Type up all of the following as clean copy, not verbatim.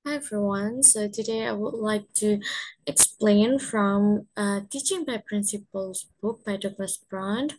Hi everyone. So today I would like to explain from Teaching by Principles book by Douglas Brown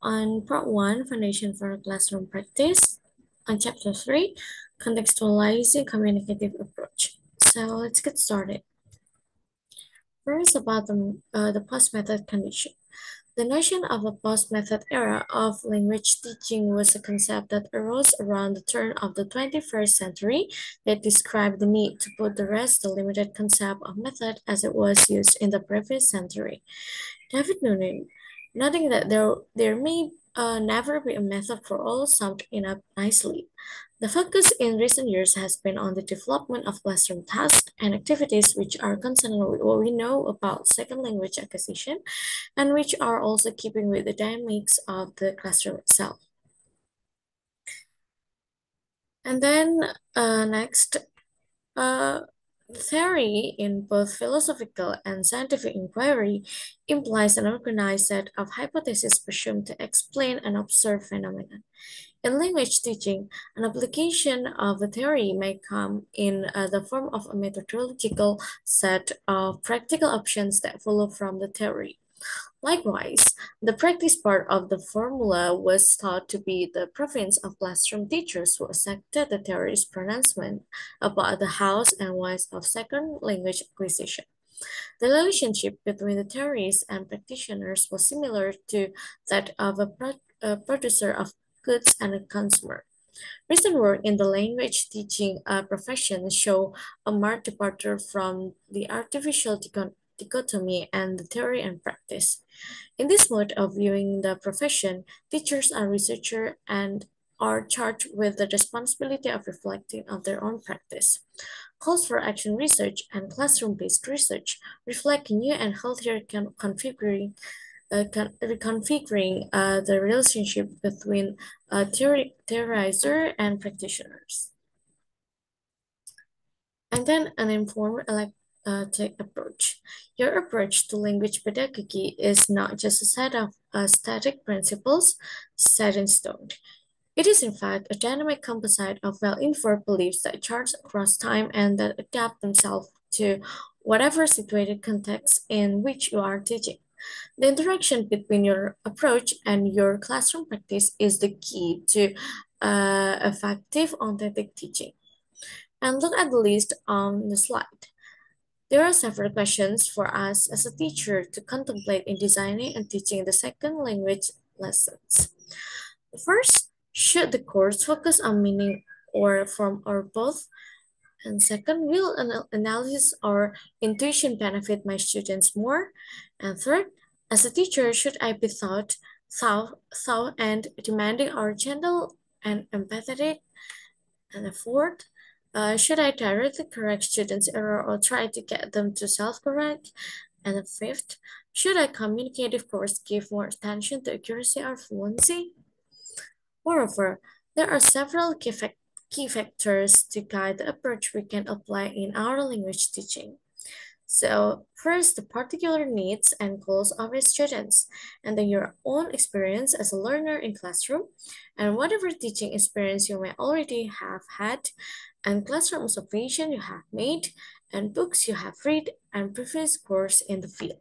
on part 1, Foundation for Classroom Practice, on chapter 3, Contextualizing Communicative Approach. So let's get started. First, about the post-method condition. The notion of a post-method era of language teaching was a concept that arose around the turn of the 21st century that described the need to put to rest the limited concept of method as it was used in the previous century. David Noonan, noting that there may never be a method for all, summed it up nicely. The focus in recent years has been on the development of classroom tasks and activities which are concerned with what we know about second language acquisition and which are also keeping with the dynamics of the classroom itself. And then next, uh, theory in both philosophical and scientific inquiry implies an organized set of hypotheses presumed to explain an observed phenomenon. In language teaching, an application of a theory may come in the form of a methodological set of practical options that follow from the theory. Likewise, the practice part of the formula was thought to be the province of classroom teachers who accepted the theory's pronouncement about the hows and whys of second language acquisition. The relationship between the theories and practitioners was similar to that of a producer of goods and a consumer. Recent work in the language teaching profession show a marked departure from the artificial dichotomy and the theory and practice. In this mode of viewing the profession, teachers are researchers and are charged with the responsibility of reflecting on their own practice. Calls for action research and classroom-based research reflect new and healthier reconfiguring the relationship between theorizer and practitioners. And then an informed tech approach. Your approach to language pedagogy is not just a set of static principles set in stone. It is, in fact, a dynamic composite of well-informed beliefs that chart across time and that adapt themselves to whatever situated context in which you are teaching. The interaction between your approach and your classroom practice is the key to effective authentic teaching. And look at the list on the slide. There are several questions for us as a teacher to contemplate in designing and teaching the second language lessons. First, should the course focus on meaning or form or both? And second, will analysis or intuition benefit my students more? And third, as a teacher, should I be thought and demanding or gentle and empathetic? And the fourth, should I directly correct students' error or try to get them to self-correct? And the fifth, should a communicative course give more attention to accuracy or fluency? Moreover, there are several key factors to guide the approach we can apply in our language teaching. So, first, the particular needs and goals of your students, and then your own experience as a learner in classroom, and whatever teaching experience you may already have had, and classroom observation you have made, and books you have read, and previous course in the field.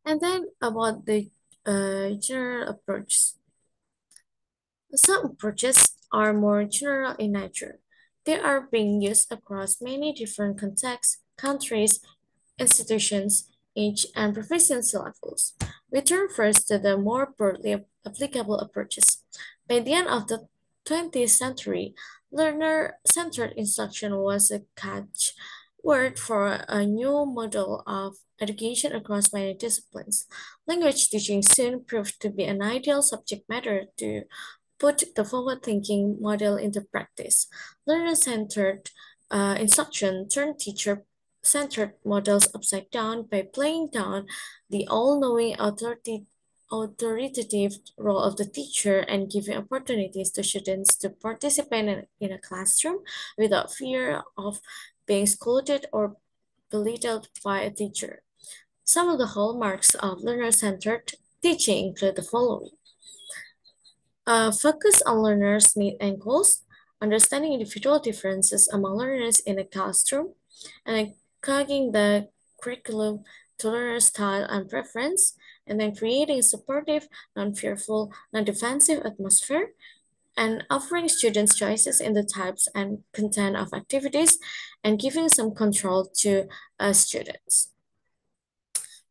And then about the general approach. Some approaches are more general in nature. They are being used across many different contexts, countries, institutions, age, and proficiency levels. We turn first to the more broadly applicable approaches. By the end of the 20th century, learner-centered instruction was a catchword for a new model of education across many disciplines. Language teaching soon proved to be an ideal subject matter to put the forward-thinking model into practice. Learner-centered instruction turned teacher-centered models upside down by playing down the all-knowing authoritative role of the teacher and giving opportunities to students to participate in a classroom without fear of being scolded or belittled by a teacher. Some of the hallmarks of learner-centered teaching include the following. Focus on learners' needs and goals. understanding individual differences among learners in a classroom, and cogging the curriculum to learner style and preference, and then creating a supportive, non-fearful, non-defensive atmosphere, and offering students choices in the types and content of activities, and giving some control to students.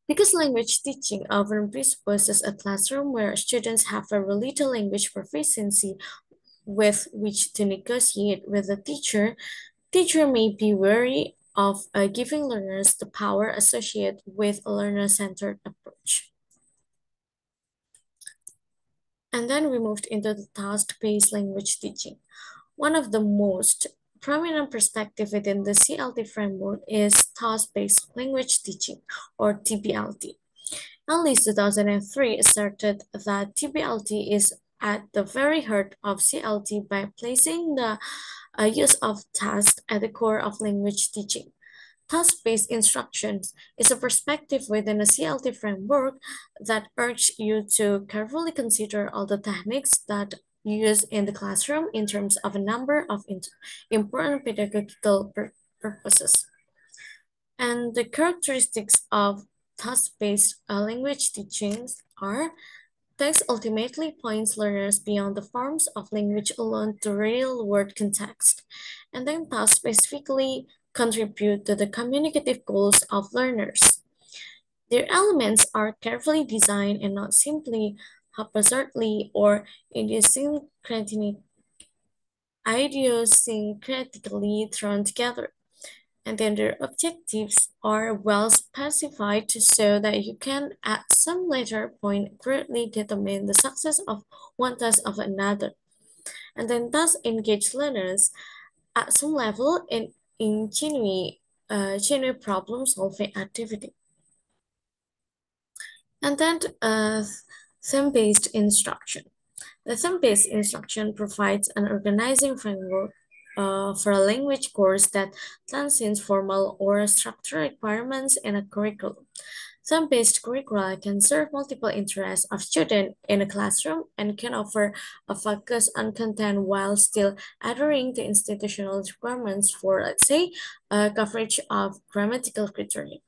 Because language teaching often presupposes a classroom where students have a little language proficiency with which to negotiate with the teacher may be wary of giving learners the power associated with a learner-centered approach. And then we moved into the task-based language teaching. One of the most prominent perspectives within the CLT framework is task-based language teaching, or TBLT. At least 2003 asserted that TBLT is at the very heart of CLT by placing the use of tasks at the core of language teaching. Task-based instructions is a perspective within a CLT framework that urges you to carefully consider all the techniques that you use in the classroom in terms of a number of important pedagogical purposes. And the characteristics of task-based language teachings are: text ultimately points learners beyond the forms of language alone to real-world context, and then tasks specifically contribute to the communicative goals of learners. Their elements are carefully designed and not simply haphazardly or idiosyncratically thrown together. And then their objectives are well specified so that you can at some later point accurately determine the success of one task of another, and then thus engage learners at some level in genuine problem solving activity. And then theme-based instruction. The theme-based instruction provides an organizing framework for a language course that transcends formal or structural requirements in a curriculum. Theme-based curricula can serve multiple interests of students in a classroom and can offer a focus on content while still adhering to institutional requirements for, let's say, coverage of grammatical criteria.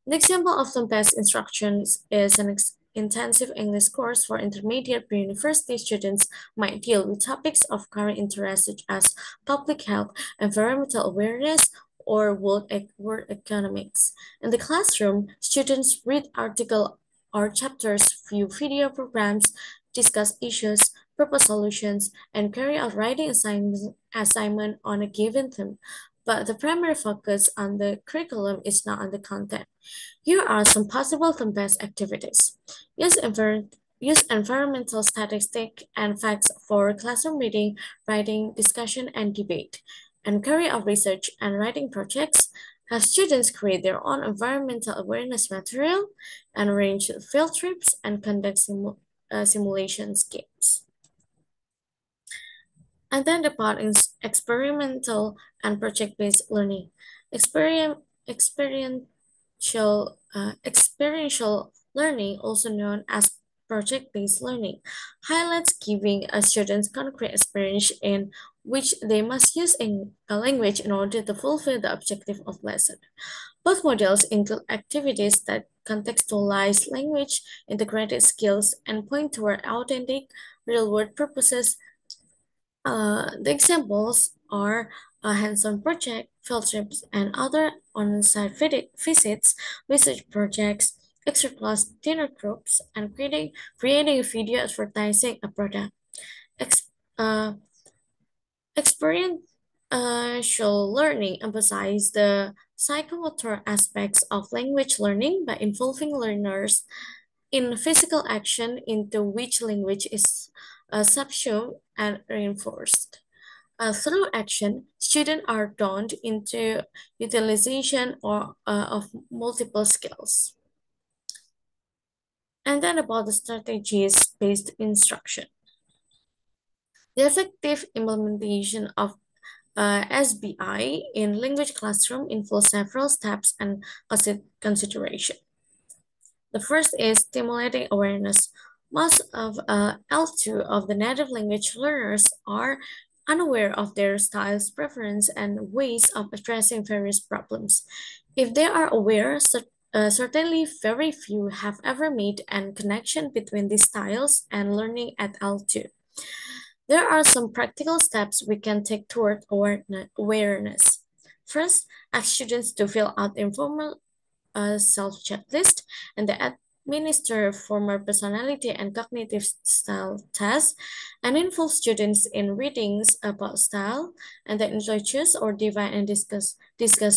An example of theme-based instructions is an intensive English course for intermediate pre-university students might deal with topics of current interest such as public health, environmental awareness, or world economics. In the classroom, students read articles or chapters, view video programs, discuss issues, propose solutions, and carry out writing assignment on a given theme. But the primary focus on the curriculum is not on the content. Here are some possible theme-based activities. Use environmental statistics and facts for classroom reading, writing, discussion, and debate. And carry out research and writing projects. Have students create their own environmental awareness material, and arrange field trips and conduct simulations games. And then the part is experimental and project-based learning. Experiential learning, also known as project-based learning, highlights giving students concrete experience in which they must use a language in order to fulfill the objective of lesson. Both models include activities that contextualize language, integrated skills, and point toward authentic, real-world purposes. The examples are a hands-on project, field trips, and other on-site visits, research projects, extra-class dinner groups, and creating video advertising a product. Ex- uh, Experiential learning emphasizes the psychomotor aspects of language learning by involving learners in physical action into which language is subsumed and reinforced. Through action, students are drawn into utilization of multiple skills. And then about the strategies-based instruction. The effective implementation of SBI in language classroom involves several steps and consideration. The first is stimulating awareness. Most of L2 of the native language learners are unaware of their styles, preference, and ways of addressing various problems. If they are aware, certainly very few have ever made a connection between these styles and learning at L2. There are some practical steps we can take toward awareness. First, ask students to fill out informal self-checklist and the administer formal personality and cognitive style tests and involve students in readings about style and then introduce or divide and discuss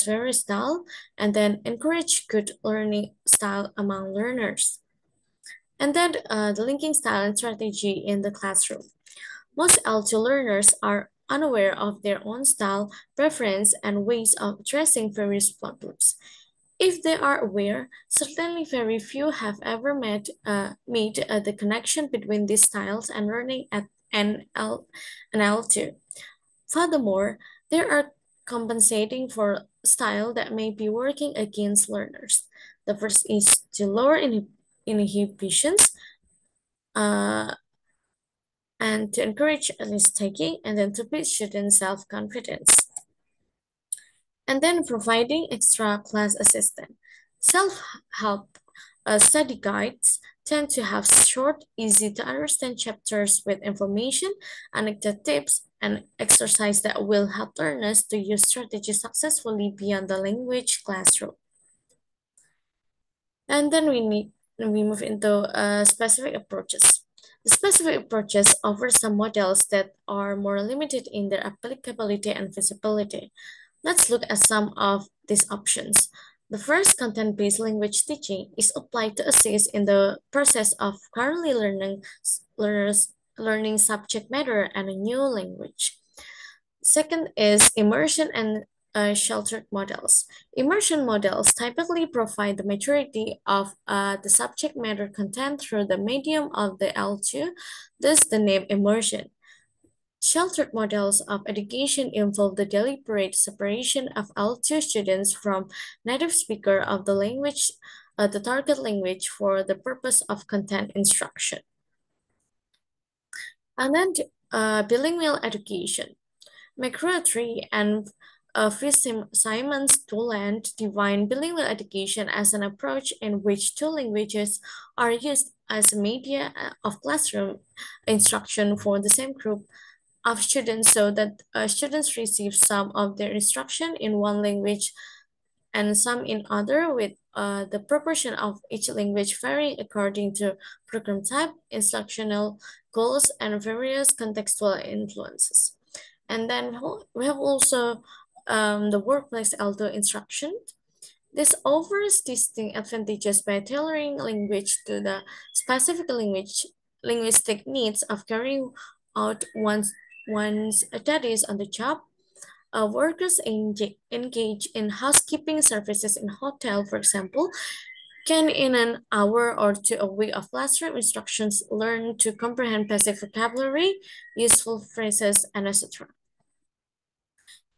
various style and then encourage good learning style among learners. And then the linking style and strategy in the classroom. Most L2 learners are unaware of their own style, preference, and ways of addressing various problems. If they are aware, certainly very few have ever made the connection between these styles and learning at an L2. Furthermore, there are compensating for style that may be working against learners. The first is to lower inhibitions uh, and to encourage risk-taking and then to build student self-confidence. And then providing extra class assistance. Self-help study guides tend to have short, easy to understand chapters with information, anecdote tips, and exercise that will help learners to use strategies successfully beyond the language classroom. And then we move into specific approaches. The specific approaches offer some models that are more limited in their applicability and feasibility. Let's look at some of these options. The first, content-based language teaching, is applied to assist in the process of currently learners learning subject matter and a new language. Second is immersion and sheltered models. Immersion models typically provide the majority of the subject matter content through the medium of the L2, thus the name immersion. Sheltered models of education involve the deliberate separation of L2 students from native speaker of the language, the target language for the purpose of content instruction. And then bilingual education. McCrory and Fitzsimons Toland define bilingual education as an approach in which two languages are used as a media of classroom instruction for the same group of students so that students receive some of their instruction in one language and some in other with the proportion of each language varying according to program type, instructional goals, and various contextual influences. And then we have also the workplace L2 instruction. This offers distinct advantages by tailoring language to the specific linguistic needs of carrying out one's studies on the job. Workers engage in housekeeping services in hotel, for example, can in an hour or two a week of classroom instructions learn to comprehend basic vocabulary, useful phrases, and etc.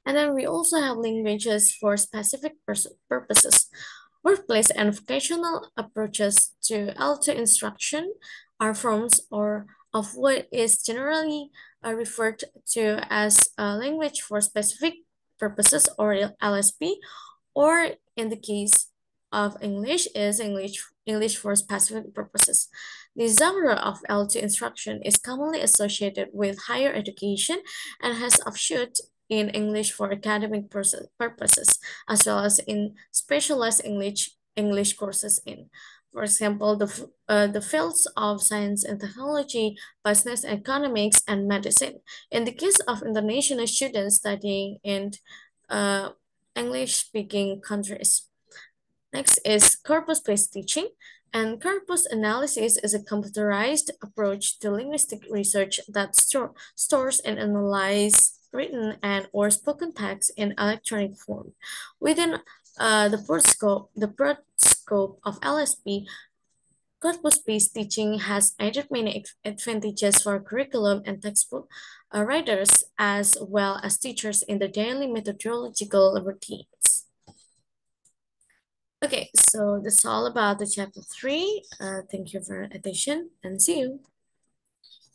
And then we also have languages for specific purposes. Workplace and vocational approaches to L2 instruction are forms of what is generally referred to as a language for specific purposes or LSP, or in the case of English is English for specific purposes. The genre of L2 instruction is commonly associated with higher education and has offshoot in English for academic purposes, as well as in specialized English courses in, for example, the fields of science and technology, business, economics, and medicine. In the case of international students studying in English-speaking countries. Next is corpus-based teaching. And corpus analysis is a computerized approach to linguistic research that stores and analyzes written and or spoken text in electronic form. Within the broad scope of LSP, corpus-based teaching has added many advantages for curriculum and textbook writers as well as teachers in their daily methodological routines. Okay, so that's all about the chapter 3. Thank you for your attention and see you.